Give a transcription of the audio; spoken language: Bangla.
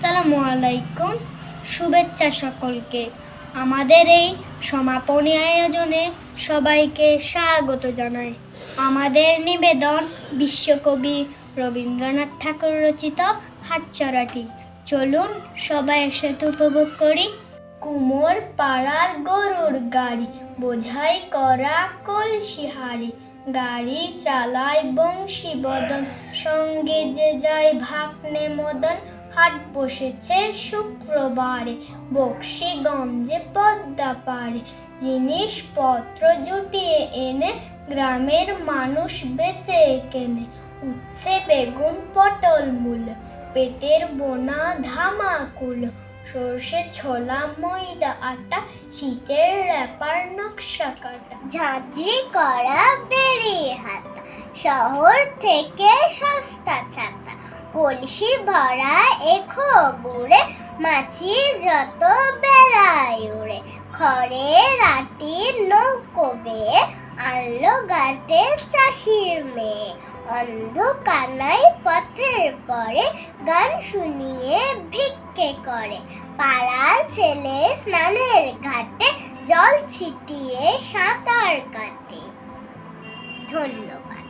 আসসালামু আলাইকুম, শুভেচ্ছা সকলকে। আমাদের এই সমাপনী আয়োজনে সবাইকে স্বাগত জানাই। আমাদের নিবেদন বিশ্বকবি রবীন্দ্রনাথ ঠাকুর রচিত হাতছড়াটি। চলুন সবাই একসাথে উপভোগ করি। কুমোর পাড়ার গরুর গাড়ি, বোঝাই করা কলসি হাড়ি, গাড়ি চালায় বংশী বদন, সঙ্গে যে যায় ভাগ্নে মদন। হাট বসেছে শুক্রবারে, বক্সিগঞ্জে পদ্মা পারে। জিনিসপত্র জুটিয়ে এনে গ্রামের মানুষ বেচে কেনে। উচ্ছে বেগুন পটল মূলো, পেটের বোনা ধামাকুলো। সর্ষে ছোলা ময়দা আটা, শীতের র্যাপার নকশা কাটা। ঝাঁঝরি করা বেরি হাতা, শহর থেকে সস্তা ছাতা। কলসি ভরা এখো গুড়ে, মাছি যত বেড়ায় উড়ে। খড়ের আটির নৌকো বেয়ে আনলো ঘাটে চাষির মেয়ে। অন্ধকানায় পথের পরে গান শুনিয়ে ভিক্ষে করে। পাড়ার ছেলে স্নানের ঘাটে জল ছিটিয়ে সাঁতার কাটে। ধন্যবাদ।